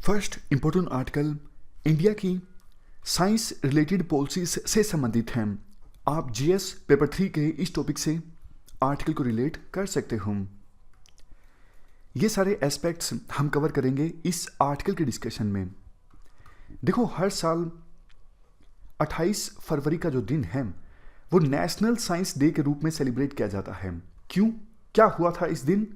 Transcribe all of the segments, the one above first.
First important article India की science related policies से संबंधित हैं। आप जीएस पेपर 3 के इस टॉपिक से आर्टिकल को रिलेट कर सकते हो। ये सारे एस्पेक्ट्स हम कवर करेंगे इस आर्टिकल के डिस्कशन में। देखो, हर साल 28 फरवरी का जो दिन है वो नेशनल साइंस डे के रूप में सेलिब्रेट किया जाता है। क्यों? क्या हुआ था इस दिन?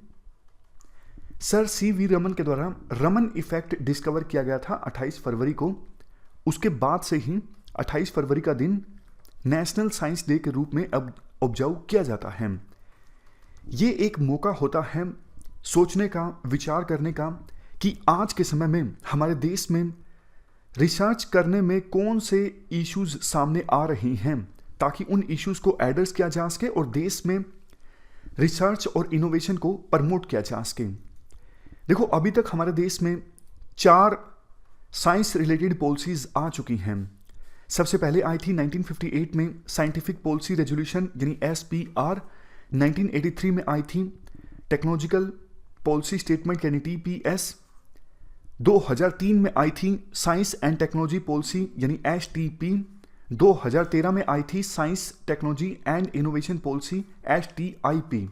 Sir CV. रमन के द्वारा रमन इफेक्ट डिस्कवर किया गया था 28 फरवरी को। उसके बाद से ही 28 फरवरी का दिन नेशनल साइंस डे के रूप में अब ऑब्जर्व किया जाता है। ये एक मौका होता है सोचने का, विचार करने का कि आज के समय में हमारे देश में रिसर्च करने में कौन से इश्यूज सामने आ रही हैं, ताकि उन इश्यूज को एड्रेस किया जा सके और देश में रिसर्च और इनोवेशन को प्रमोट किया जा सके। देखो, अभी तक हमारे देश में 4 साइंस रिलेटेड पॉलिसीज आ चुकी हैं। सबसे पहले आई थी 1958 में साइंटिफिक पॉलिसी रेजोल्यूशन यानी SPR। 1983 में आई थी टेक्नोलॉजिकल पॉलिसी स्टेटमेंट यानी TPS। 2003 में आई थी साइंस एंड टेक्नोलॉजी पॉलिसी यानी STP। 2013 में आई थी science technology and innovation policy STIP।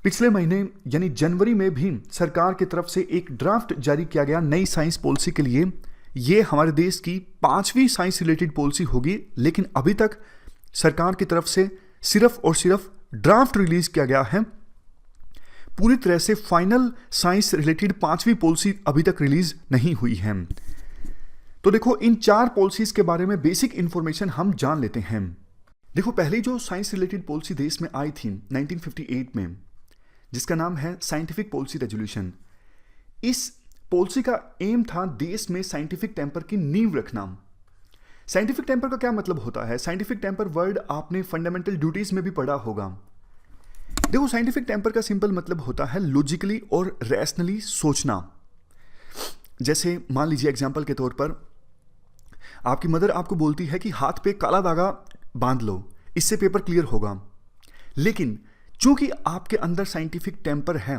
पिछले महीने यानी जनवरी में भी सरकार की तरफ से एक ड्राफ्ट जारी किया गया नई साइंस पॉलिसी के लिए। ये हमारे देश की 5वीं साइंस रिलेटेड पॉलिसी होगी, लेकिन अभी तक सरकार की तरफ से सिर्फ और सिर्फ ड्राफ्ट रिलीज किया गया है। पूरी तरह से फाइनल साइंस रिलेटेड 5वीं पॉलिसी अभी तक रिलीज नहीं हुई है। तो देखो, इन 4 पॉलिसीज के बारे में बेसिक इंफॉर्मेशन हम जान लेते हैं। देखो, पहली जो साइंस रिलेटेड पॉलिसी देश में आई थी 1958 में, जिसका नाम है साइंटिफिक पॉलिसी रेजोल्यूशन। इस पॉलिसी का एम था देश में साइंटिफिक टेम्पर की नींव रखना। साइंटिफिक टेम्पर का क्या मतलब होता है? साइंटिफिक टेम्पर वर्ड आपने फंडामेंटल ड्यूटीज में भी पढ़ा होगा। देखो, साइंटिफिक टेम्पर का सिंपल मतलब होता है लॉजिकली और रैशनली सोचना। जैसे मान लीजिए एग्जाम्पल के तौर पर आपकी मदर आपको बोलती है कि हाथ पे काला धागा बांध लो, इससे पेपर क्लियर होगा। लेकिन चूंकि आपके अंदर साइंटिफिक टेम्पर है,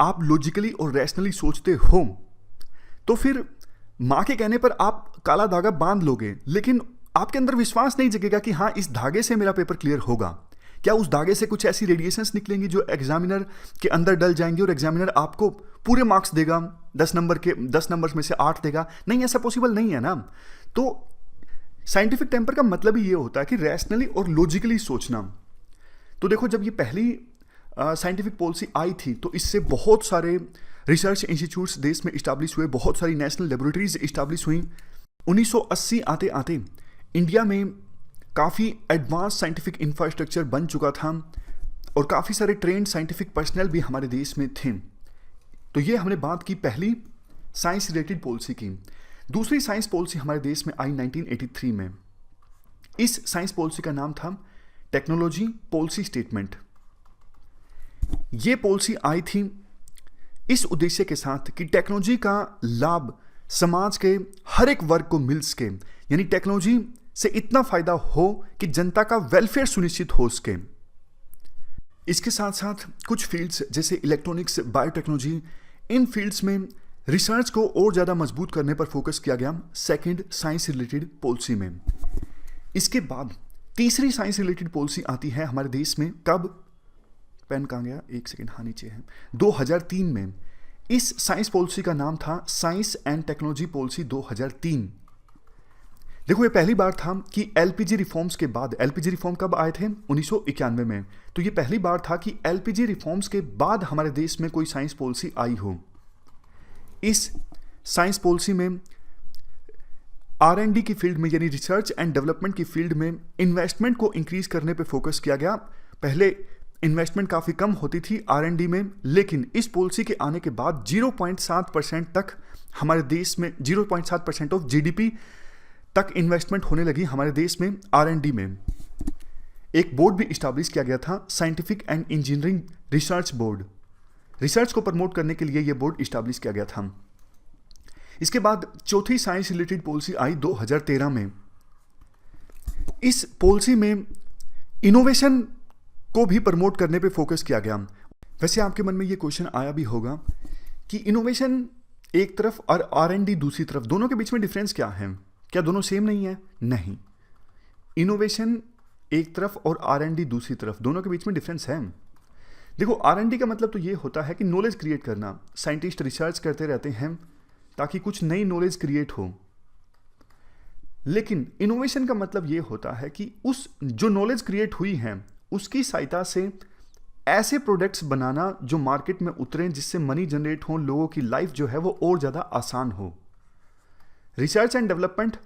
आप लॉजिकली और रैशनली सोचते हो, तो फिर माँ के कहने पर आप काला धागा बांध लोगे, लेकिन आपके अंदर विश्वास नहीं जगेगा कि हाँ, इस धागे से मेरा पेपर क्लियर होगा। क्या उस धागे से कुछ ऐसी रेडिएशंस निकलेंगी जो एग्जामिनर के अंदर डल जाएंगे और एग्जामिनर आपको पूरे मार्क्स देगा, 10 नंबर में से 8 देगा? नहीं, ऐसा पॉसिबल नहीं है ना। तो साइंटिफिक टेम्पर का मतलब ही ये होता है कि रैशनली और लॉजिकली सोचना। तो देखो, जब ये पहली साइंटिफिक पॉलिसी आई थी तो इससे बहुत सारे रिसर्च इंस्टीट्यूट्स देश में इस्टेब्लिश हुए, बहुत सारी नेशनल लेबोरेटरीज इस्टेब्लिश हुई। 1980 आते आते इंडिया में काफ़ी एडवांस साइंटिफिक इंफ्रास्ट्रक्चर बन चुका था और काफ़ी सारे ट्रेंड साइंटिफिक पर्सनल भी हमारे देश में थे। तो ये हमने बात की पहली साइंस रिलेटेड पॉलिसी की। दूसरी साइंस पॉलिसी हमारे देश में आई 1983 में। इस साइंस पॉलिसी का नाम था टेक्नोलॉजी पॉलिसी स्टेटमेंट। ये पॉलिसी आई थी इस उद्देश्य के साथ कि टेक्नोलॉजी का लाभ समाज के हर एक वर्ग को मिल सके, यानी टेक्नोलॉजी से इतना फायदा हो कि जनता का वेलफेयर सुनिश्चित हो सके। इसके साथ साथ कुछ फील्ड्स जैसे इलेक्ट्रॉनिक्स, बायोटेक्नोलॉजी, इन फील्ड्स में रिसर्च को और ज़्यादा मजबूत करने पर फोकस किया गया सेकेंड साइंस रिलेटेड पॉलिसी में। इसके बाद तीसरी साइंस रिलेटेड पॉलिसी आती है हमारे देश में। कब? पेन कहाँ गया? एक सेकेंड, हाँ नीचे है। 2003 में इस साइंस पॉलिसी का नाम था साइंस एंड टेक्नोलॉजी पॉलिसी 2003। देखो, ये पहली बार था कि LPG रिफॉर्म्स के बाद, LPG रिफॉर्म कब आए थे? 1991 में। तो ये पहली बार था कि LPG रिफॉर्म्स के बाद हमारे देश में कोई साइंस पॉलिसी आई हो। इस साइंस पॉलिसी में R&D की फील्ड में यानी रिसर्च एंड डेवलपमेंट की फील्ड में इन्वेस्टमेंट को इंक्रीज करने पे फोकस किया गया। पहले इन्वेस्टमेंट काफ़ी कम होती थी R&D में, लेकिन इस पॉलिसी के आने के बाद 0.7% तक हमारे देश में 0.7% ऑफ GDP तक इन्वेस्टमेंट होने लगी हमारे देश में R&D में। एक बोर्ड भी इस्टेब्लिश किया गया था, scientific and engineering research board. Research को प्रमोट करने के लिए यह बोर्ड इस्टेब्लिश किया गया था। इसके बाद चौथी साइंस रिलेटेड पॉलिसी आई 2013 में। इस पॉलिसी में इनोवेशन को भी प्रमोट करने पे फोकस किया गया। वैसे आपके मन में ये क्वेश्चन आया भी होगा कि इनोवेशन एक तरफ और R&D दूसरी तरफ, दोनों के बीच में डिफरेंस क्या है? क्या दोनों सेम नहीं है? नहीं। इनोवेशन एक तरफ और R&D दूसरी तरफ, दोनों के बीच में डिफरेंस है। देखो, R&D का मतलब तो ये होता है कि नॉलेज क्रिएट करना। साइंटिस्ट रिसर्च करते रहते हैं ताकि कुछ नई नॉलेज क्रिएट हो। लेकिन इनोवेशन का मतलब ये होता है कि उस जो नॉलेज क्रिएट हुई है उसकी सहायता से ऐसे प्रोडक्ट्स बनाना जो मार्केट में उतरें, जिससे मनी जनरेट हो, लोगों की लाइफ जो है वो और ज़्यादा आसान हो। रिसर्च एंड डेवलपमेंट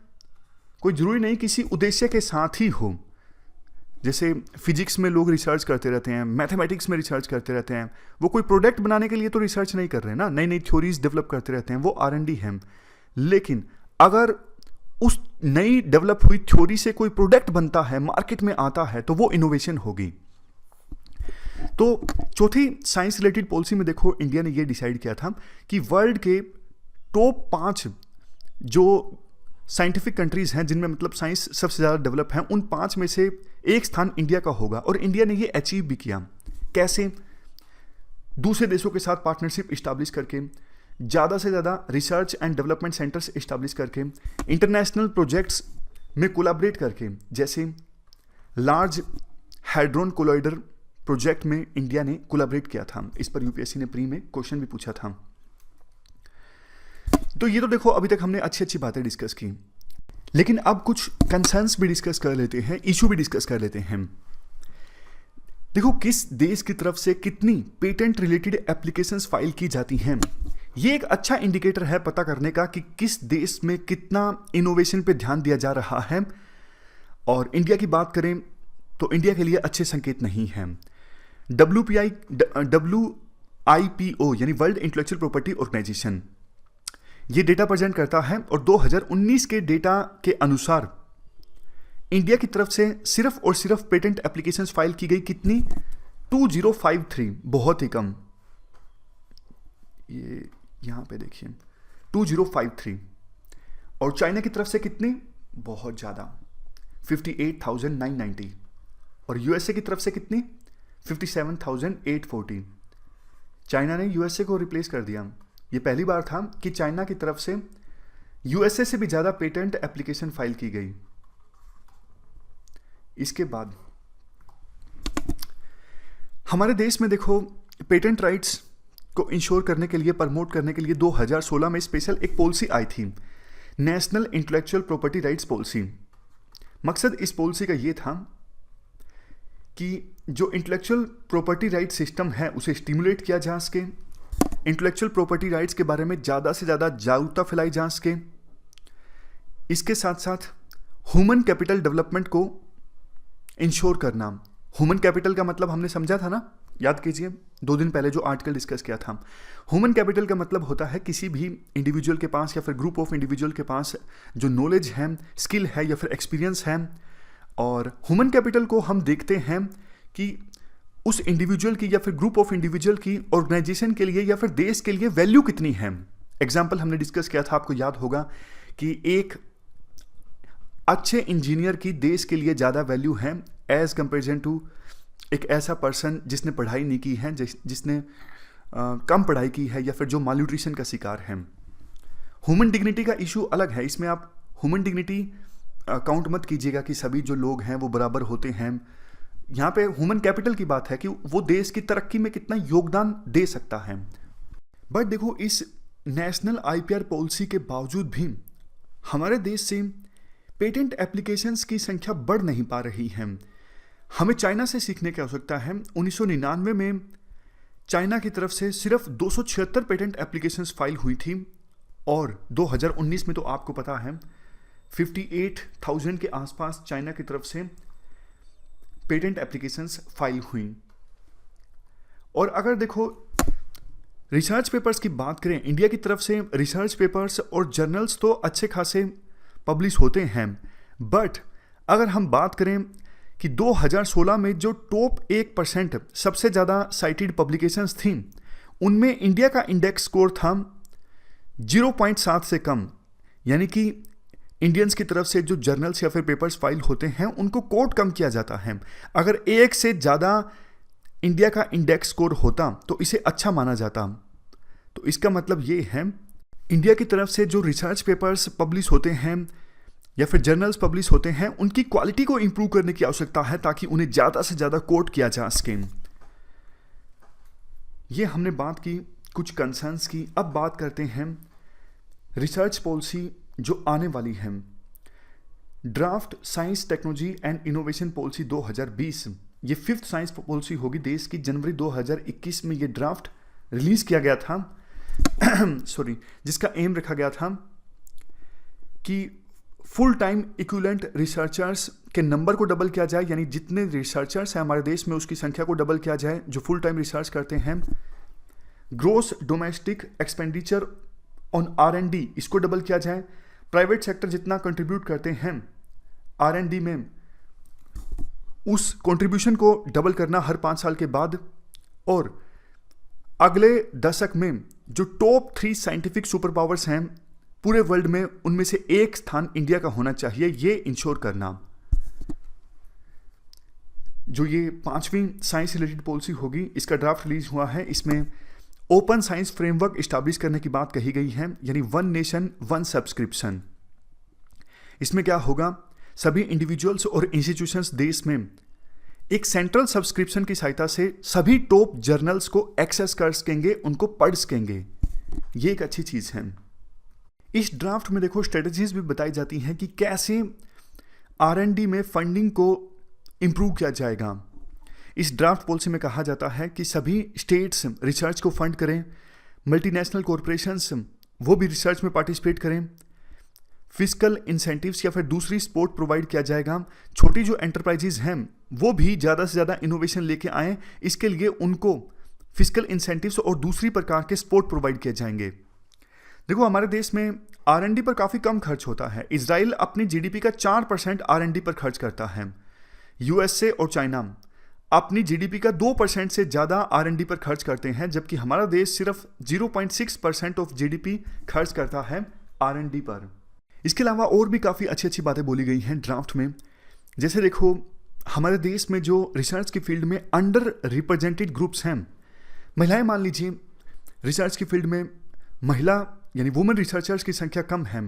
कोई ज़रूरी नहीं किसी उद्देश्य के साथ ही हो। जैसे फिजिक्स में लोग रिसर्च करते रहते हैं, मैथमेटिक्स में रिसर्च करते रहते हैं, वो कोई प्रोडक्ट बनाने के लिए तो रिसर्च नहीं कर रहे हैं ना, नई नई थ्योरीज डेवलप करते रहते हैं, वो R&D है। लेकिन अगर उस नई डेवलप हुई थ्योरी से कोई प्रोडक्ट बनता है, मार्केट में आता है, तो वो इनोवेशन होगी। तो चौथी साइंस रिलेटेड पॉलिसी में देखो, इंडिया ने ये डिसाइड किया था कि वर्ल्ड के टॉप 5 जो साइंटिफिक कंट्रीज हैं जिनमें मतलब साइंस सबसे ज़्यादा डेवलप है, उन 5 में से एक स्थान इंडिया का होगा। और इंडिया ने ये अचीव भी किया। कैसे? दूसरे देशों के साथ पार्टनरशिप इस्टाब्लिश करके, ज़्यादा से ज़्यादा research and development centres establish करके, इंटरनेशनल प्रोजेक्ट्स में कोलैबोरेट करके, जैसे लार्ज हैड्रोन कोलाइडर प्रोजेक्ट में इंडिया ने कोलैबोरेट किया था। इस पर यूपीएससी ने प्री में क्वेश्चन भी पूछा था। तो ये तो देखो, अभी तक हमने अच्छी अच्छी बातें डिस्कस की, लेकिन अब कुछ कंसर्न्स भी डिस्कस कर लेते हैं, इशू भी डिस्कस कर लेते हैं। देखो, किस देश की तरफ से कितनी पेटेंट रिलेटेड एप्लीकेशंस फाइल की जाती हैं, ये एक अच्छा इंडिकेटर है पता करने का कि किस देश में कितना इनोवेशन पे ध्यान दिया जा रहा है। और इंडिया की बात करें तो इंडिया के लिए अच्छे संकेत नहीं हैं। WIPO यानी वर्ल्ड इंटेलेक्चुअल प्रॉपर्टी ऑर्गेनाइजेशन ये डेटा प्रेजेंट करता है, और 2019 के डेटा के अनुसार इंडिया की तरफ से सिर्फ और सिर्फ पेटेंट एप्लीकेशंस फाइल की गई कितनी? 2053, बहुत ही कम। ये यहां पे देखिए 2053। और चाइना की तरफ से कितनी? बहुत ज़्यादा, 58,990। और यूएसए की तरफ से कितनी? 57,840। चाइना ने यूएसए को रिप्लेस कर दिया। ये पहली बार था कि चाइना की तरफ से यूएसए से भी ज़्यादा पेटेंट एप्लीकेशन फाइल की गई। इसके बाद हमारे देश में देखो, पेटेंट राइट्स को इंश्योर करने के लिए, प्रमोट करने के लिए 2016 में स्पेशल एक पॉलिसी आई थी, national intellectual property rights policy. मकसद इस पॉलिसी का ये था कि जो इंटेलेक्चुअल प्रॉपर्टी राइट सिस्टम है उसे स्टिमुलेट किया जा सके, इंटेलेक्चुअल प्रॉपर्टी राइट्स के बारे में ज़्यादा से ज़्यादा जागरूकता फैलाई जा सके। इसके साथ साथ ह्यूमन कैपिटल डेवलपमेंट को इंश्योर करना। ह्यूमन कैपिटल का मतलब हमने समझा था ना, याद कीजिए 2 दिन पहले जो आर्टिकल डिस्कस किया था। ह्यूमन कैपिटल का मतलब होता है किसी भी इंडिविजुअल के पास या फिर ग्रुप ऑफ इंडिविजुअल के पास जो नॉलेज है, स्किल है या फिर एक्सपीरियंस है। और ह्यूमन कैपिटल को हम देखते हैं कि उस इंडिविजुअल की या फिर ग्रुप ऑफ इंडिविजुअल की ऑर्गेनाइजेशन के लिए या फिर देश के लिए वैल्यू कितनी है। एग्जाम्पल हमने डिस्कस किया था, आपको याद होगा कि एक अच्छे इंजीनियर की देश के लिए ज़्यादा वैल्यू है एज कंपेरिजन टू एक ऐसा पर्सन जिसने पढ़ाई नहीं की है, जिसने कम पढ़ाई की है या फिर जो मालन्यूट्रिशन का शिकार है। ह्यूमन डिग्निटी का इशू अलग है, इसमें आप ह्यूमन डिग्निटी काउंट मत कीजिएगा कि सभी जो लोग हैं वो बराबर होते हैं। यहाँ पे ह्यूमन कैपिटल की बात है कि वो देश की तरक्की में कितना योगदान दे सकता है। बट देखो, इस नेशनल IPR पॉलिसी के बावजूद भी हमारे देश से पेटेंट एप्लीकेशंस की संख्या बढ़ नहीं पा रही है। हमें चाइना से सीखने की आवश्यकता है। 1999 में चाइना की तरफ से सिर्फ 276 पेटेंट एप्लीकेशंस फाइल हुई थी, और 2019 में तो आपको पता है 58,000 के आसपास चाइना की तरफ से पेटेंट एप्लीकेशंस फाइल हुई। और अगर देखो रिसर्च पेपर्स की बात करें, इंडिया की तरफ से रिसर्च पेपर्स और जर्नल्स तो अच्छे खासे पब्लिश होते हैं। बट अगर हम बात करें कि 2016 में जो टॉप 1% सबसे ज़्यादा साइटेड पब्लिकेशंस थी, उनमें इंडिया का इंडेक्स स्कोर था 0.7 से कम। यानी कि इंडियंस की तरफ से जो जर्नल्स या फिर पेपर्स फाइल होते हैं उनको कोट कम किया जाता है। अगर 1 से ज़्यादा इंडिया का इंडेक्स स्कोर होता तो इसे अच्छा माना जाता। तो इसका मतलब ये है इंडिया की तरफ से जो रिसर्च पेपर्स पब्लिश होते हैं या फिर जर्नल्स पब्लिश होते हैं, उनकी क्वालिटी को इंप्रूव करने की आवश्यकता है ताकि उन्हें ज़्यादा से ज़्यादा कोट किया जा सके। ये हमने बात की कुछ कंसर्न्स की। अब बात करते हैं रिसर्च पॉलिसी जो आने वाली है। Draft science technology and innovation policy 2020, ये 5th साइंस पॉलिसी होगी देश की। जनवरी 2021 में ये ड्राफ्ट रिलीज किया गया था सॉरी, जिसका एम रखा गया था कि फुल टाइम इक्विवेलेंट रिसर्चर्स के नंबर को डबल किया जाए, यानी जितने रिसर्चर्स हैं हमारे देश में उसकी संख्या को डबल किया जाए जो फुल टाइम रिसर्च करते हैं। Gross domestic expenditure on R&D, इसको डबल किया जाए। प्राइवेट सेक्टर जितना कंट्रीब्यूट करते हैं R&D में, उस कंट्रीब्यूशन को डबल करना हर 5 साल के बाद। और अगले दशक में जो टॉप 3 साइंटिफिक सुपर पावर्स हैं पूरे वर्ल्ड में, उनमें से एक स्थान इंडिया का होना चाहिए, ये इंश्योर करना। जो ये 5वीं साइंस रिलेटेड पॉलिसी होगी, इसका ड्राफ्ट रिलीज हुआ है। इसमें ओपन साइंस फ्रेमवर्क इस्टेब्लिश करने की बात कही गई है, यानी 1 नेशन 1 सब्सक्रिप्शन। इसमें क्या होगा, सभी इंडिविजुअल्स और इंस्टीट्यूशंस देश में एक सेंट्रल सब्सक्रिप्शन की सहायता से सभी टॉप जर्नल्स को एक्सेस कर सकेंगे, उनको पढ़ सकेंगे। ये एक अच्छी चीज़ है। इस ड्राफ्ट में देखो स्ट्रेटजीज भी बताई जाती हैं कि कैसे R&D में फंडिंग को इम्प्रूव किया जाएगा। इस ड्राफ्ट पॉलिसी में कहा जाता है कि सभी स्टेट्स रिसर्च को फंड करें, मल्टीनेशनल कॉरपोरेशंस वो भी रिसर्च में पार्टिसिपेट करें, फिजिकल इंसेंटिव्स या फिर दूसरी सपोर्ट प्रोवाइड किया जाएगा। छोटी जो एंटरप्राइजेज हैं वो भी ज़्यादा से ज़्यादा इनोवेशन लेके आएँ, इसके लिए उनको फिजिकल इंसेंटिव्स और दूसरी प्रकार के सपोर्ट प्रोवाइड किए जाएंगे। देखो हमारे देश में R&D पर काफ़ी कम खर्च होता है। इजराइल अपनी GDP का 4% R&D पर खर्च करता है। USA और चाइना अपनी GDP का 2% से ज़्यादा R&D पर खर्च करते हैं, जबकि हमारा देश सिर्फ 0.6% ऑफ GDP खर्च करता है R&D पर। इसके अलावा और भी काफ़ी अच्छी अच्छी बातें बोली गई हैं ड्राफ्ट में। जैसे देखो हमारे देश में जो रिसर्च की फील्ड में अंडर रिप्रेजेंटेड ग्रुप्स हैं, महिलाएं मान लीजिए रिसर्च की फील्ड में महिला यानी वुमेन रिसर्चर्स की संख्या कम है,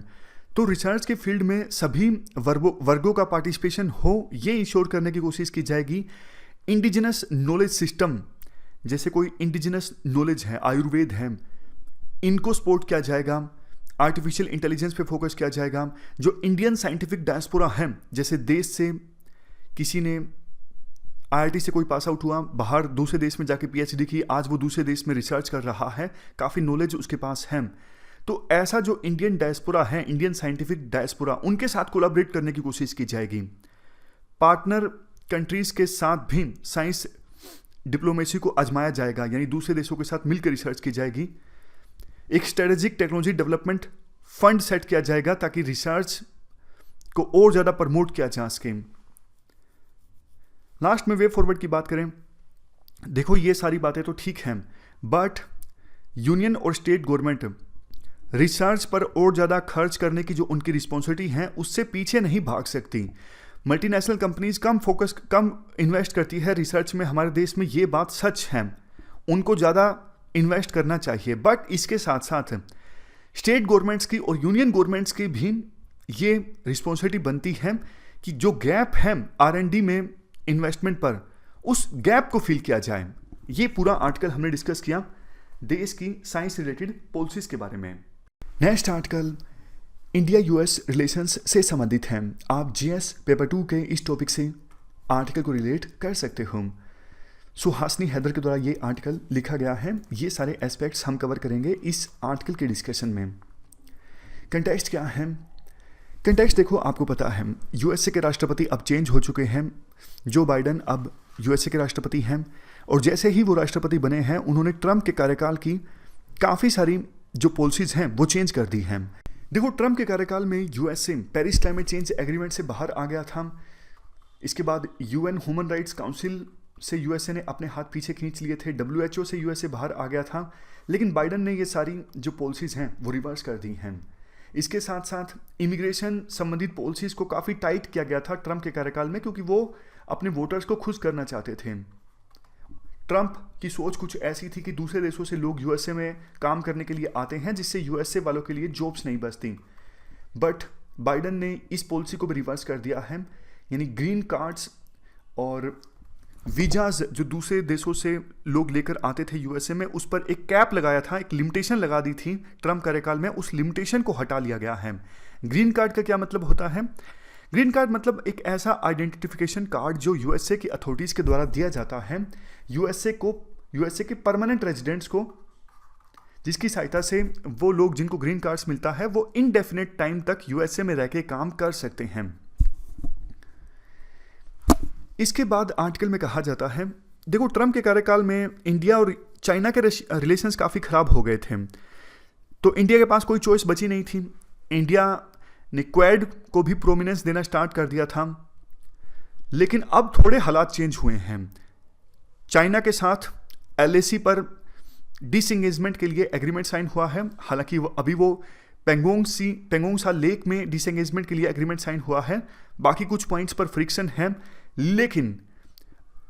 तो रिसर्च के फील्ड में सभी वर्गों का पार्टिसिपेशन हो, ये इंश्योर करने की कोशिश की जाएगी। इंडिजिनस नॉलेज सिस्टम, जैसे कोई इंडिजिनस नॉलेज है, आयुर्वेद है, इनको सपोर्ट किया जाएगा। आर्टिफिशियल इंटेलिजेंस पे फोकस किया जाएगा। जो इंडियन साइंटिफिक डायस्पोरा है, जैसे देश से किसी ने IIT से कोई पास आउट हुआ, बाहर दूसरे देश में जाके PhD की, आज वो दूसरे देश में रिसर्च कर रहा है, काफ़ी नॉलेज उसके पास है, तो ऐसा जो इंडियन डायस्पोरा है, इंडियन साइंटिफिक डायस्पोरा, उनके साथ कोलैबोरेट करने की कोशिश की जाएगी। पार्टनर कंट्रीज़ के साथ भी साइंस डिप्लोमेसी को आजमाया जाएगा, यानी दूसरे देशों के साथ मिलकर रिसर्च की जाएगी। एक strategic technology development fund set किया जाएगा ताकि रिसर्च को और ज़्यादा प्रमोट किया जा सके। लास्ट में वे फॉरवर्ड की बात करें, देखो ये सारी बातें तो ठीक हैं, बट यूनियन और स्टेट गवर्नमेंट रिसर्च पर और ज़्यादा खर्च करने की जो उनकी रिस्पॉन्सिबिलिटी है उससे पीछे नहीं भाग सकती। मल्टीनेशनल कंपनीज कम इन्वेस्ट करती है रिसर्च में हमारे देश में, ये बात सच है, उनको ज़्यादा इन्वेस्ट करना चाहिए। बट इसके साथ साथ स्टेट गवर्नमेंट्स की और यूनियन गवर्नमेंट्स की भी ये रिस्पॉन्सिबिलिटी बनती है कि जो गैप है R&D में इन्वेस्टमेंट पर, उस गैप को फिल किया जाए। ये पूरा आर्टिकल हमने डिस्कस किया देश की साइंस रिलेटेड पॉलिसीज के बारे में। Next article India US relations से संबंधित है। आप GS पेपर 2 के इस टॉपिक से आर्टिकल को रिलेट कर सकते हो। सुहासिनी हैदर के द्वारा ये आर्टिकल लिखा गया है। ये सारे एस्पेक्ट्स हम कवर करेंगे इस आर्टिकल के डिस्कशन में। कंटेक्स्ट क्या है? कंटेक्स्ट देखो, आपको पता है USA के राष्ट्रपति अब चेंज हो चुके हैं। जो बाइडन अब USA के राष्ट्रपति हैं, और जैसे ही वो राष्ट्रपति बने हैं उन्होंने ट्रंप के कार्यकाल की काफ़ी सारी जो पॉलिसीज़ हैं वो चेंज कर दी हैं। देखो ट्रंप के कार्यकाल में USA Paris climate change agreement से बाहर आ गया था। इसके बाद UN ह्यूमन राइट्स काउंसिल से USA ने अपने हाथ पीछे खींच लिए थे। WHO से USA बाहर आ गया था, लेकिन बाइडन ने ये सारी जो पॉलिसीज़ हैं वो रिवर्स कर दी हैं। इसके साथ साथ इमिग्रेशन संबंधित पॉलिसीज़ को काफ़ी टाइट किया गया था ट्रंप के कार्यकाल में, क्योंकि वो अपने वोटर्स को खुश करना चाहते थे। ट्रंप की सोच कुछ ऐसी थी कि दूसरे देशों से लोग यूएसए में काम करने के लिए आते हैं, जिससे यूएसए वालों के लिए जॉब्स नहीं बचती। बट बाइडन ने इस पॉलिसी को भी रिवर्स कर दिया है, यानी ग्रीन कार्ड्स और वीजाज जो दूसरे देशों से लोग लेकर आते थे यूएसए में, उस पर एक कैप लगाया था, एक लिमिटेशन लगा दी थी ट्रंप कार्यकाल में। उस लिमिटेशन को हटा लिया गया है। ग्रीन कार्ड का क्या मतलब होता है? ग्रीन कार्ड मतलब एक ऐसा आइडेंटिफिकेशन कार्ड जो यूएसए की अथॉरिटीज़ के द्वारा दिया जाता है यूएसए के परमानेंट रेजिडेंट्स को, जिसकी सहायता से वो लोग जिनको ग्रीन कार्ड्स मिलता है वो इनडेफिनेट टाइम तक यूएसए में रह के काम कर सकते हैं। इसके बाद आर्टिकल में कहा जाता है, देखो ट्रंप के कार्यकाल में इंडिया और चाइना के रिलेशंस काफ़ी ख़राब हो गए थे, तो इंडिया के पास कोई चॉइस बची नहीं थी। इंडिया ने क्वाड को भी प्रोमिनेंस देना स्टार्ट कर दिया था। लेकिन अब थोड़े हालात चेंज हुए हैं। चाइना के साथ एलएसी पर डिसएंगेजमेंट के लिए एग्रीमेंट साइन हुआ है। हालांकि अभी वो पेंगोंग सा लेक में डिसएंगेजमेंट के लिए एग्रीमेंट साइन हुआ है। बाकी कुछ पॉइंट्स पर फ्रिक्शन है। लेकिन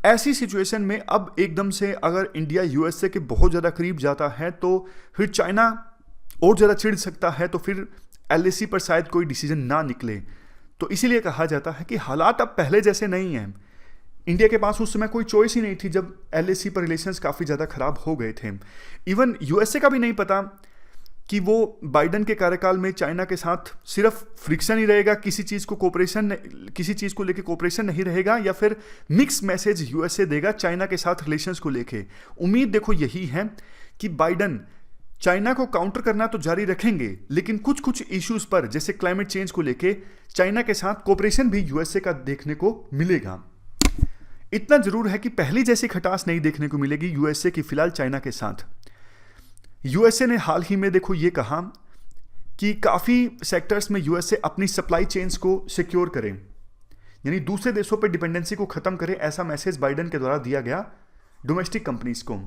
ऐसी सिचुएशन में अब एकदम से अगर इंडिया यूएसए के बहुत ज़्यादा करीब जाता है तो फिर चाइना और ज़्यादा चिढ़ सकता है, तो फिर एलएसी पर शायद कोई डिसीजन ना निकले। तो इसीलिए कहा जाता है कि हालात अब पहले जैसे नहीं हैं। इंडिया के पास उस समय कोई चॉइस ही नहीं थी जब एलएसी पर रिलेशंस काफ़ी ज़्यादा खराब हो गए थे। इवन यूएसए का भी नहीं पता कि वो बाइडन के कार्यकाल में चाइना के साथ सिर्फ फ्रिक्शन ही रहेगा, किसी चीज़ को लेके कोऑपरेशन नहीं रहेगा, या फिर मिक्स मैसेज यूएसए देगा चाइना के साथ रिलेशंस को लेके। उम्मीद देखो यही है कि बाइडन चाइना को काउंटर करना तो जारी रखेंगे, लेकिन कुछ कुछ इश्यूज पर जैसे क्लाइमेट चेंज को लेके चाइना के साथ कोऑपरेशन भी यूएसए का देखने को मिलेगा। इतना जरूर है कि पहली जैसी खटास नहीं देखने को मिलेगी यूएसए की फिलहाल चाइना के साथ। यूएसए ने हाल ही में देखो ये कहा कि काफ़ी सेक्टर्स में यूएसए अपनी सप्लाई चेन्स को सिक्योर करें, यानी दूसरे देशों पर डिपेंडेंसी को खत्म करें। ऐसा मैसेज बाइडन के द्वारा दिया गया डोमेस्टिक कंपनीज को,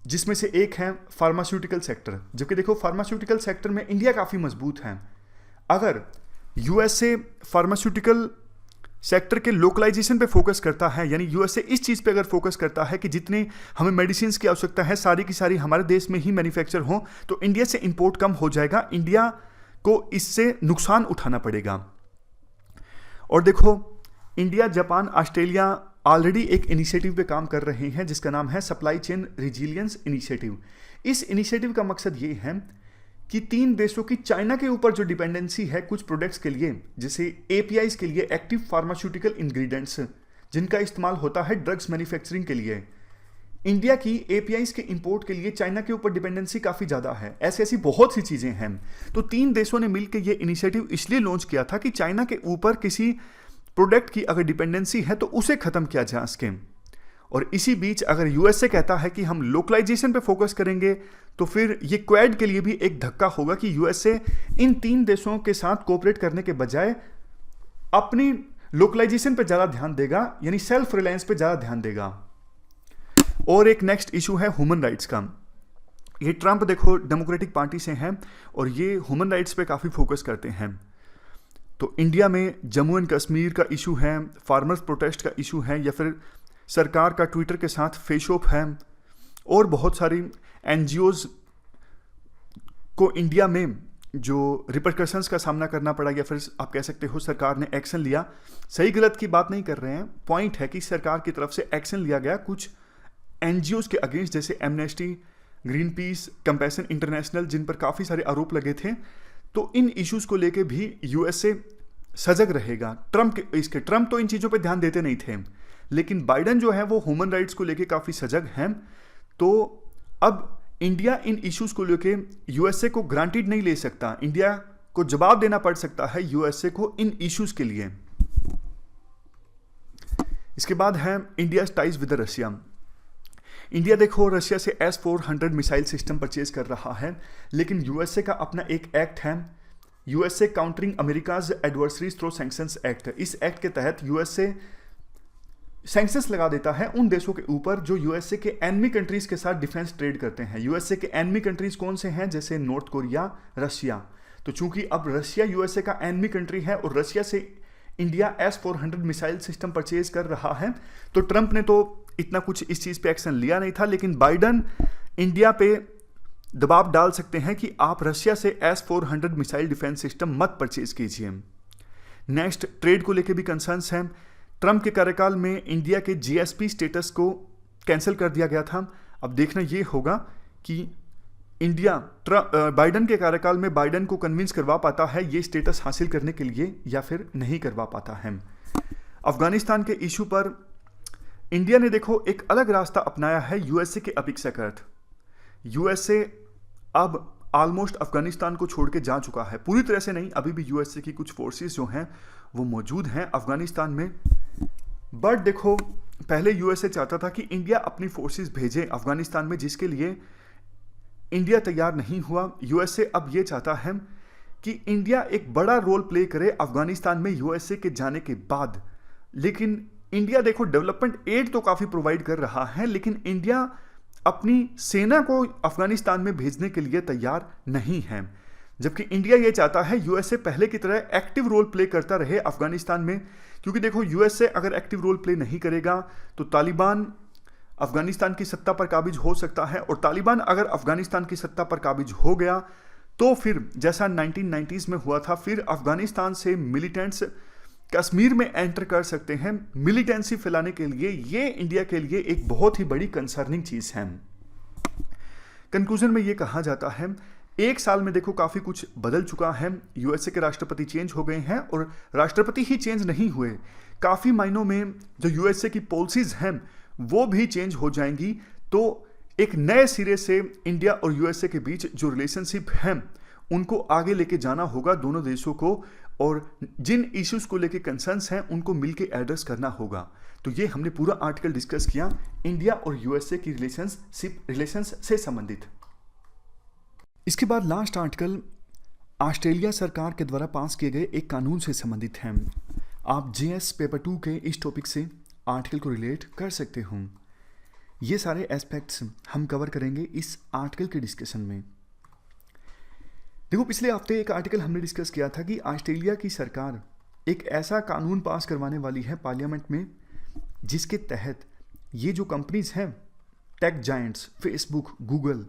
जिसमें से एक है फार्मास्यूटिकल सेक्टर। जबकि देखो फार्मास्यूटिकल सेक्टर में इंडिया काफ़ी मजबूत है। अगर यूएसए फार्मास्यूटिकल सेक्टर के लोकलाइजेशन पे फोकस करता है, यानी यूएसए इस चीज़ पे अगर फोकस करता है कि जितनी हमें मेडिसिन की आवश्यकता है सारी की सारी हमारे देश में ही मैन्युफैक्चर हो, तो इंडिया से इंपोर्ट कम हो जाएगा, इंडिया को इससे नुकसान उठाना पड़ेगा। और देखो इंडिया, जापान, ऑस्ट्रेलिया ऑलरेडी एक इनिशिएटिव पे काम कर रहे हैं जिसका नाम है सप्लाई चेन रिजिलियंस इनिशिएटिव। इस इनिशिएटिव का मकसद ये है कि 3 देशों की चाइना के ऊपर जो डिपेंडेंसी है कुछ प्रोडक्ट्स के लिए, जैसे एपीआईज के लिए, एक्टिव फार्मास्यूटिकल इंग्रेडिएंट्स, जिनका इस्तेमाल होता है ड्रग्स मैन्युफैक्चरिंग के लिए, इंडिया की एपीआईज के इंपोर्ट के लिए चाइना के ऊपर डिपेंडेंसी काफ़ी ज़्यादा है। ऐसी बहुत सी चीज़ें हैं। तो 3 देशों ने मिलकर ये इनिशिएटिव इसलिए लॉन्च किया था कि चाइना के ऊपर किसी प्रोडक्ट की अगर डिपेंडेंसी है तो उसे ख़त्म किया जा सके। और इसी बीच अगर यूएसए कहता है कि हम लोकलाइजेशन पे फोकस करेंगे, तो फिर ये क्वाड के लिए भी एक धक्का होगा कि यूएसए इन 3 देशों के साथ कोऑपरेट करने के बजाय अपनी लोकलाइजेशन पे ज़्यादा ध्यान देगा, यानी सेल्फ रिलायंस पे ज़्यादा ध्यान देगा। और एक नेक्स्ट इशू है ह्यूमन राइट्स का। ये ट्रंप देखो डेमोक्रेटिक पार्टी से हैं और ये ह्यूमन राइट्स पे काफ़ी फोकस करते हैं। तो इंडिया में जम्मू एंड कश्मीर का इशू है, फार्मर्स प्रोटेस्ट का इशू है, या फिर सरकार का ट्विटर के साथ फेस ऑफ है, और बहुत सारी एनजीओज को इंडिया में जो रिपरकशंस का सामना करना पड़ा, या फिर आप कह सकते हो सरकार ने एक्शन लिया। सही गलत की बात नहीं कर रहे हैं, पॉइंट है कि सरकार की तरफ से एक्शन लिया गया कुछ एनजीओज के अगेंस्ट, जैसे Amnesty, Greenpeace, Compassion International, जिन पर काफ़ी सारे आरोप लगे थे। तो इन इश्यूज़ को लेके भी यूएसए सजग रहेगा। ट्रंप तो इन चीज़ों पे ध्यान देते नहीं थे, लेकिन बाइडन जो है वो ह्यूमन राइट्स को लेके काफ़ी सजग हैं। तो अब इंडिया इन इश्यूज़ को लेके यूएसए को ग्रांटेड नहीं ले सकता, इंडिया को जवाब देना पड़ सकता है यूएसए को इन इश्यूज़ के लिए। इसके बाद है India ties with Russia. India देखो रशिया से S-400 मिसाइल सिस्टम परचेज कर रहा है, लेकिन यूएसए का अपना एक एक्ट है, USA countering America's adversaries through sanctions act. इस एक्ट के तहत यूएसए सैंक्शंस लगा देता है उन देशों के ऊपर जो यूएसए के एनिमी कंट्रीज के साथ डिफेंस ट्रेड करते हैं। यूएसए के एनिमी कंट्रीज कौन से हैं? जैसे नॉर्थ कोरिया, रशिया। तो चूंकि अब रशिया यूएसए का एनिमी कंट्री है और रशिया से India S-400 missile system purchase कर रहा है, तो ट्रंप ने तो इतना कुछ इस चीज़ पे एक्शन लिया नहीं था, लेकिन बाइडन इंडिया पे दबाव डाल सकते हैं कि आप रशिया से S-400 मिसाइल डिफेंस सिस्टम मत परचेज कीजिए। नेक्स्ट, ट्रेड को लेकर भी कंसर्न्स हैं। ट्रंप के कार्यकाल में इंडिया के GSP स्टेटस को कैंसिल कर दिया गया था। अब देखना ये होगा कि इंडिया बाइडन के कार्यकाल में बाइडन को कन्विंस करवा पाता है ये स्टेटस हासिल करने के लिए या फिर नहीं करवा पाता है। अफगानिस्तान के इशू पर इंडिया ने देखो एक अलग रास्ता अपनाया है USA के अपेक्षाकृत। USA अब ऑलमोस्ट अफगानिस्तान को छोड़ के जा चुका है, पूरी तरह से नहीं, अभी भी USA की कुछ फोर्सेस जो हैं वो मौजूद हैं अफगानिस्तान में। बट देखो, पहले USA चाहता था कि इंडिया अपनी फोर्सेस भेजे अफगानिस्तान में, जिसके लिए इंडिया तैयार नहीं हुआ। USA अब ये चाहता है कि इंडिया एक बड़ा रोल प्ले करे अफगानिस्तान में USA के जाने के बाद। लेकिन इंडिया देखो डेवलपमेंट एड तो काफ़ी प्रोवाइड कर रहा है, लेकिन इंडिया अपनी सेना को अफगानिस्तान में भेजने के लिए तैयार नहीं है। जबकि इंडिया ये चाहता है USA पहले की तरह एक्टिव रोल प्ले करता रहे अफगानिस्तान में, क्योंकि देखो USA अगर एक्टिव रोल प्ले नहीं करेगा तो तालिबान अफगानिस्तान की सत्ता पर काबिज हो सकता है, और तालिबान अगर अफगानिस्तान की सत्ता पर काबिज हो गया तो फिर जैसा 1990s में हुआ था, फिर अफगानिस्तान से मिलिटेंट्स कश्मीर में एंटर कर सकते हैं मिलिटेंसी फैलाने के लिए। ये इंडिया के लिए एक बहुत ही बड़ी कंसर्निंग चीज है। कंक्लूजन में ये कहा जाता है, एक साल में देखो काफी कुछ बदल चुका है। USA के राष्ट्रपति चेंज हो गए हैं, और राष्ट्रपति ही चेंज नहीं हुए, काफी मायनों में जो USA की पॉलिसीज हैं वो भी चेंज हो जाएंगी। तो एक नए सिरे से इंडिया और USA के बीच जो रिलेशनशिप है उनको आगे लेके जाना होगा दोनों देशों को, और जिन इश्यूज को लेके कंसर्न्स हैं उनको मिलके एड्रेस करना होगा। तो ये हमने पूरा आर्टिकल डिस्कस किया इंडिया और USA की रिलेशंस से संबंधित। इसके बाद लास्ट आर्टिकल ऑस्ट्रेलिया सरकार के द्वारा पास किए गए एक कानून से संबंधित है। आप JS पेपर 2 के इस टॉपिक से आर्टिकल को रिलेट कर सकते हो। ये सारे एस्पेक्ट्स हम कवर करेंगे इस आर्टिकल के डिस्कशन में। देखो, पिछले हफ्ते एक आर्टिकल हमने डिस्कस किया था कि ऑस्ट्रेलिया की सरकार एक ऐसा कानून पास करवाने वाली है पार्लियामेंट में, जिसके तहत ये जो कंपनीज हैं टेक जायंट्स फेसबुक, गूगल,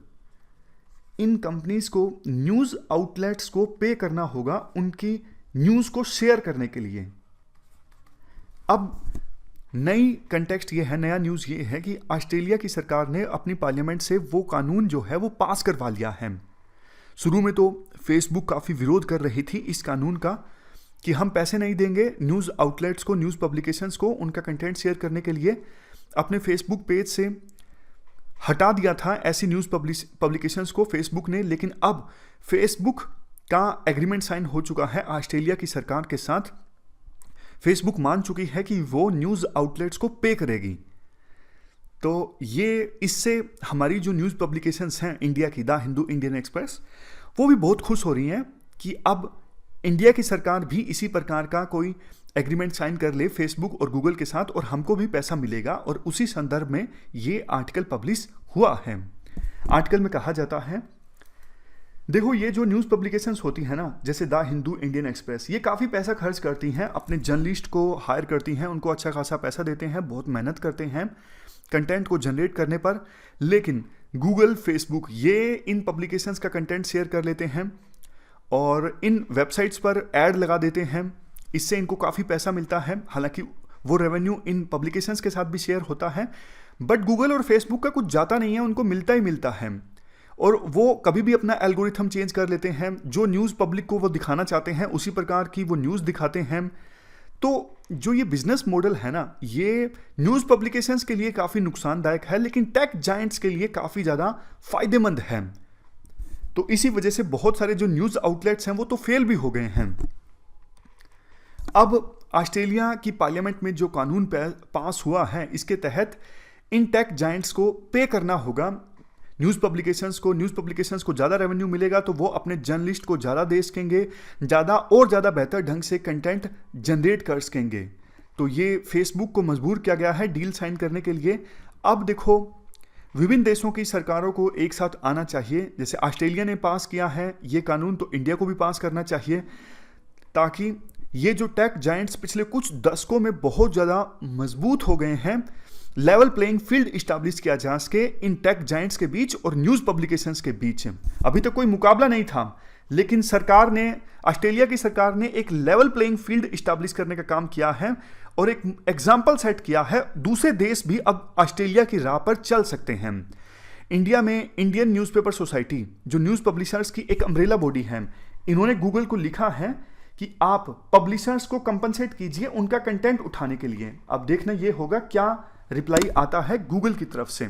इन कंपनीज को न्यूज़ आउटलेट्स को पे करना होगा उनकी न्यूज़ को शेयर करने के लिए। अब नई कंटेक्स्ट ये है, नया न्यूज़ ये है कि ऑस्ट्रेलिया की सरकार ने अपनी पार्लियामेंट से वो कानून जो है वो पास करवा लिया है। शुरू में तो फेसबुक काफ़ी विरोध कर रही थी इस कानून का कि हम पैसे नहीं देंगे न्यूज़ आउटलेट्स को, न्यूज़ पब्लिकेशंस को उनका कंटेंट शेयर करने के लिए। अपने फेसबुक पेज से हटा दिया था ऐसी न्यूज़ पब्लिकेशंस को फेसबुक ने, लेकिन अब फेसबुक का एग्रीमेंट साइन हो चुका है ऑस्ट्रेलिया की सरकार के साथ। फेसबुक मान चुकी है कि वो न्यूज़ आउटलेट्स को पे करेगी। तो ये इससे हमारी जो न्यूज़ पब्लिकेशंस हैं इंडिया की, द हिंदू, इंडियन एक्सप्रेस, वो भी बहुत खुश हो रही हैं कि अब इंडिया की सरकार भी इसी प्रकार का कोई एग्रीमेंट साइन कर ले फेसबुक और गूगल के साथ, और हमको भी पैसा मिलेगा। और उसी संदर्भ में ये आर्टिकल पब्लिश हुआ है। आर्टिकल में कहा जाता है, देखो ये जो न्यूज़ पब्लिकेशंस होती हैं ना, जैसे द हिंदू, इंडियन एक्सप्रेस, ये काफ़ी पैसा खर्च करती हैं, अपने जर्नलिस्ट को हायर करती हैं, उनको अच्छा खासा पैसा देते हैं, बहुत मेहनत करते हैं कंटेंट को जनरेट करने पर। लेकिन गूगल, फेसबुक ये इन पब्लिकेशंस का कंटेंट शेयर कर लेते हैं और इन वेबसाइट्स पर ऐड लगा देते हैं, इससे इनको काफ़ी पैसा मिलता है। हालांकि वो रेवेन्यू इन पब्लिकेशंस के साथ भी शेयर होता है, बट गूगल और फेसबुक का कुछ जाता नहीं है, उनको मिलता ही मिलता है। और वो कभी भी अपना एल्गोरिथम चेंज कर लेते हैं, जो न्यूज़ पब्लिक को वो दिखाना चाहते हैं उसी प्रकार की वो न्यूज़ दिखाते हैं। तो जो ये बिजनेस मॉडल है ना, ये न्यूज़ पब्लिकेशंस के लिए काफ़ी नुकसानदायक है, लेकिन टेक जायंट्स के लिए काफ़ी ज़्यादा फायदेमंद है। तो इसी वजह से बहुत सारे जो न्यूज़ आउटलेट्स हैं वो तो फेल भी हो गए हैं। अब ऑस्ट्रेलिया की पार्लियामेंट में जो कानून पास हुआ है, इसके तहत इन टेक जायंट्स को पे करना होगा न्यूज़ पब्लिकेशंस को ज़्यादा रेवेन्यू मिलेगा तो वो अपने जर्नलिस्ट को ज़्यादा दे सकेंगे, ज़्यादा और ज़्यादा बेहतर ढंग से कंटेंट जनरेट कर सकेंगे। तो ये फेसबुक को मजबूर किया गया है डील साइन करने के लिए। अब देखो, विभिन्न देशों की सरकारों को एक साथ आना चाहिए। जैसे ऑस्ट्रेलिया ने पास किया है ये कानून, तो इंडिया को भी पास करना चाहिए, ताकि ये जो टेक जायंट्स पिछले कुछ दशकों में बहुत ज़्यादा मजबूत हो गए हैं, लेवल प्लेइंग फील्ड इस्टेब्लिश किया जा सके इन टेक जायंट्स के बीच और न्यूज़ पब्लिकेशंस के बीच। अभी तक कोई मुकाबला नहीं था, लेकिन सरकार ने, ऑस्ट्रेलिया की सरकार ने एक लेवल प्लेइंग फील्ड इस्टेब्लिश करने का काम किया है और एक एग्जाम्पल सेट किया है। दूसरे देश भी अब ऑस्ट्रेलिया की राह पर चल सकते हैं। इंडिया में इंडियन न्यूज़पेपर सोसाइटी, जो न्यूज़ पब्लिशर्स की एक अम्ब्रेला बॉडी है, इन्होंने गूगल को लिखा है कि आप पब्लिशर्स को कंपनसेट कीजिए उनका कंटेंट उठाने के लिए। अब देखना ये होगा क्या रिप्लाई आता है गूगल की तरफ से।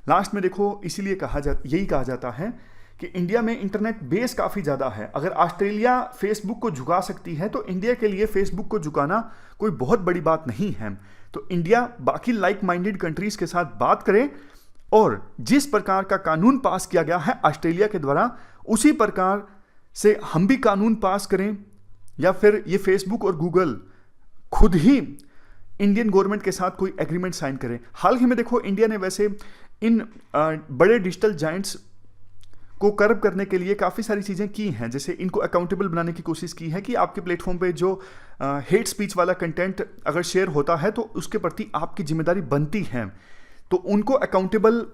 लास्ट में देखो, इसीलिए यही कहा जाता है कि इंडिया में इंटरनेट बेस काफ़ी ज़्यादा है। अगर ऑस्ट्रेलिया फेसबुक को झुका सकती है तो इंडिया के लिए फेसबुक को झुकाना कोई बहुत बड़ी बात नहीं है। तो इंडिया बाकी लाइक माइंडेड कंट्रीज़ के साथ बात करे और जिस प्रकार का कानून पास किया गया है ऑस्ट्रेलिया के द्वारा, उसी प्रकार से हम भी कानून पास करें, या फिर ये फेसबुक और गूगल खुद ही इंडियन गवर्नमेंट के साथ कोई एग्रीमेंट साइन करें। हाल ही में देखो, इंडिया ने वैसे इन बड़े डिजिटल जायंट्स को कर्ब करने के लिए काफ़ी सारी चीज़ें की हैं। जैसे इनको अकाउंटेबल बनाने की कोशिश की है कि आपके प्लेटफॉर्म पे जो हेट स्पीच वाला कंटेंट अगर शेयर होता है तो उसके प्रति आपकी जिम्मेदारी बनती है। तो उनको अकाउंटेबल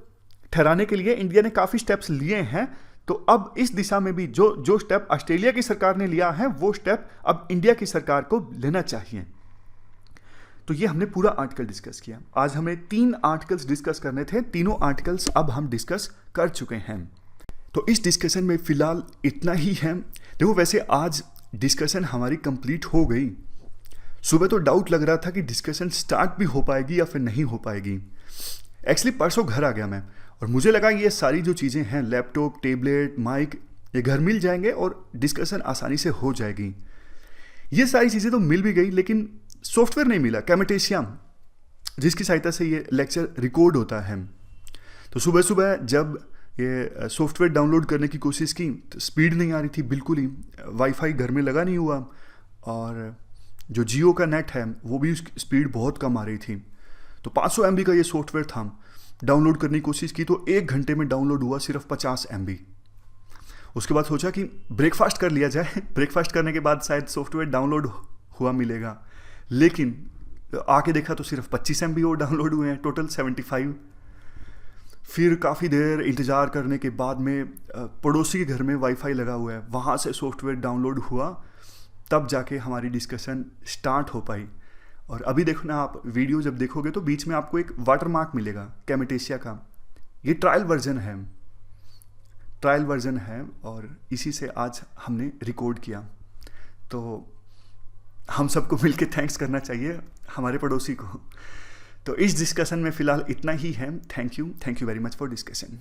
ठहराने के लिए इंडिया ने काफ़ी स्टेप्स लिए हैं। तो अब इस दिशा में भी जो स्टेप ऑस्ट्रेलिया की सरकार ने लिया है, वो स्टेप अब इंडिया की सरकार को लेना चाहिए। तो ये हमने पूरा आर्टिकल डिस्कस किया। आज हमें 3 आर्टिकल्स डिस्कस करने थे, तीनों आर्टिकल्स अब हम डिस्कस कर चुके हैं। तो इस डिस्कशन में फिलहाल इतना ही है। देखो, वैसे आज डिस्कशन हमारी कंप्लीट हो गई। सुबह तो डाउट लग रहा था कि डिस्कशन स्टार्ट भी हो पाएगी या फिर नहीं हो पाएगी। एक्चुअली परसों घर आ गया मैं, और मुझे लगा ये सारी जो चीज़ें हैं, लैपटॉप, टेबलेट, माइक, ये घर मिल जाएंगे और डिस्कशन आसानी से हो जाएगी। ये सारी चीज़ें तो मिल भी गई, लेकिन सॉफ्टवेयर नहीं मिला, कैमेटेशिया, जिसकी सहायता से ये लेक्चर रिकॉर्ड होता है। तो सुबह सुबह जब ये सॉफ्टवेयर डाउनलोड करने की कोशिश की तो स्पीड नहीं आ रही थी बिल्कुल ही। वाईफाई घर में लगा नहीं हुआ, और जो जियो का नेट है वो भी उसकी स्पीड बहुत कम आ रही थी। तो 500 MB का ये सॉफ्टवेयर था। डाउनलोड करने की कोशिश की तो 1 घंटे में डाउनलोड हुआ सिर्फ 50 MB। उसके बाद सोचा कि ब्रेकफास्ट कर लिया जाए। ब्रेकफास्ट करने के बाद शायद सॉफ्टवेयर डाउनलोड हुआ मिलेगा, लेकिन आके देखा तो सिर्फ 25 MB और डाउनलोड हुए हैं, टोटल 75। फिर काफ़ी देर इंतज़ार करने के बाद में पड़ोसी के घर में वाईफाई लगा हुआ है, वहाँ से सॉफ्टवेयर डाउनलोड हुआ, तब जाके हमारी डिस्कशन स्टार्ट हो पाई। और अभी देखो ना, आप वीडियो जब देखोगे तो बीच में आपको एक वाटरमार्क मिलेगा कैमेटेशिया का। ये ट्रायल वर्जन है और इसी से आज हमने रिकॉर्ड किया। तो हम सबको मिलके थैंक्स करना चाहिए हमारे पड़ोसी को। तो इस डिस्कशन में फ़िलहाल इतना ही है। Thank you very much for discussion.